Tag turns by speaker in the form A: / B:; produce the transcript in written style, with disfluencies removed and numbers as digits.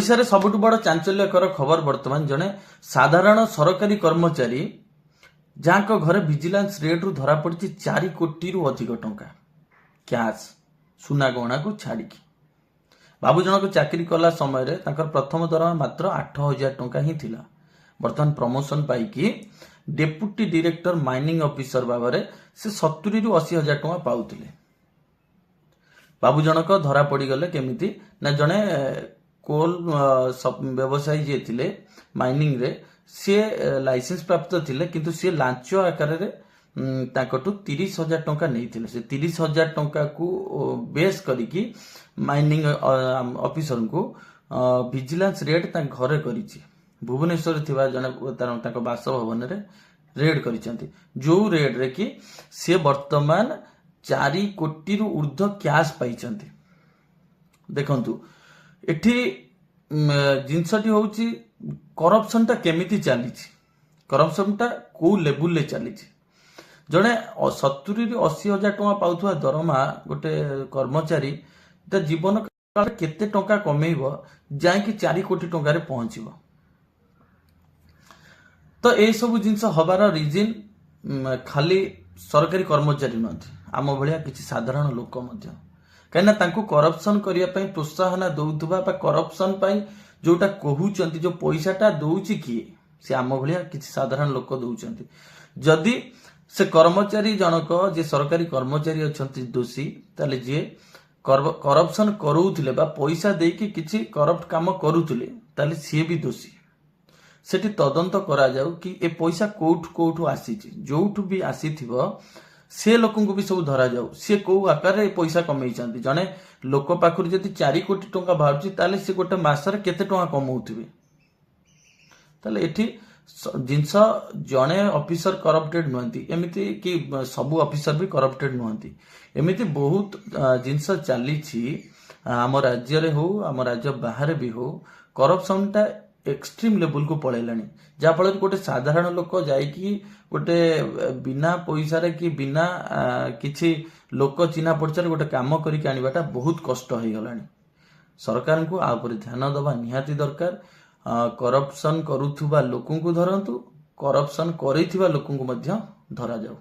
A: ओडिशा सबुठ बड़ चांचल्यकर खबर बर्तमान जड़े साधारण सरकारी कर्मचारी जहाँ घरे विजिलेंस रेड रु धरा पड़ी 4 कोटी रु अधिक टंका कैश सुना गहना को छाड़ी बाबू जनक चाकरी कला समय प्रथम दरमा मात्र 8,000 टंका ही थिला। बर्तमान प्रमोशन पाई डेप्यूटी डायरेक्टर माइनिंग ऑफिसर भाव में से 70 रु 80,000 टंका पाउथिले। बाबू जनक धरा पड़गले केमिति ना जड़े कोल व्यवसायी जे थिले माइनिंग रे सी लाइसेंस प्राप्त थिले किंतु सी लांच आकार रे 30,000 टंका नहीं से 30,000 टंका को बेस करिकी माइनिंग ऑफिसर को विजिलेंस रेड घरे करिछि। भुवनेश्वर थिबा जने बासभवन रे रेड करिसेंती जो रेड रे कि से वर्तमान 4 कोटी रु ऊर्ध्व कैश पाइछंती। देखंतु एठी जिनसटी होउची करप्शन टा केमिति चली करप्शन टा को लेवल ले चली जड़े 70 रु 80,000 टंका पाउथुवा दरमा गोटे कर्मचारी जीवन काल केते टंका कमेइबो जायकि 4 कोटी टंका रे पहुंचीबो। तो ए सब जिनस हबार रिजन खाली सरकारी कर्मचारी नथि आम भलिया किछि साधारण लोक मध्य कहीं तांको करप्शन करिया पई प्रोत्साहन दउथुबा बा करप्शन पई जोटा कहउचंती जो पैसाटा दउची किए से आम भलिया किछि साधारण लोक दउचंती। जदि से कर्मचारी जनक जे सरकारी कर्मचारी अछंती दोषी ताले जे करप्शन करूथिले बा पैसा देकी किछि करप्ट काम करूथिले ताले सी भी दोषी। सेठी तदंत करा जाऊ कि ए पैसा कोठु आसीची जोठु भी आसीथिबो से लोकन को भी सब धरा जाऊ से को आकार रे पैसा कमई चांती जने लोक पाखुर जदि 4 कोटी टंका बाहरची ताले से गोटे मासरे केते टंका कमौथिबे। ताले एठी जिनस जने ऑफिसर करप्टेड नुहंती एमिति कि सब ऑफिसर भी करप्टेड नुहंती एमिति बहुत जिनस चली आम राज्य रे हो आम राज्य बाहर भी हो करप्शन टा एक्सट्रीम लेवल को पळेलानी जा फल गोटे साधारण लोक जाइकी गोटे बिना पैसा रे कि बिना किछि लोक चिन्हा परिचय गोटे काम करिक आनिबाटा बहुत कष्ट हो गलानी। सरकार को आ ऊपर ध्यान दबा निहाती दरकार। करप्शन करूथुबा लोकन को धरंतु करप्शन करिथिबा लोकन को मध्य धरा जाऊ।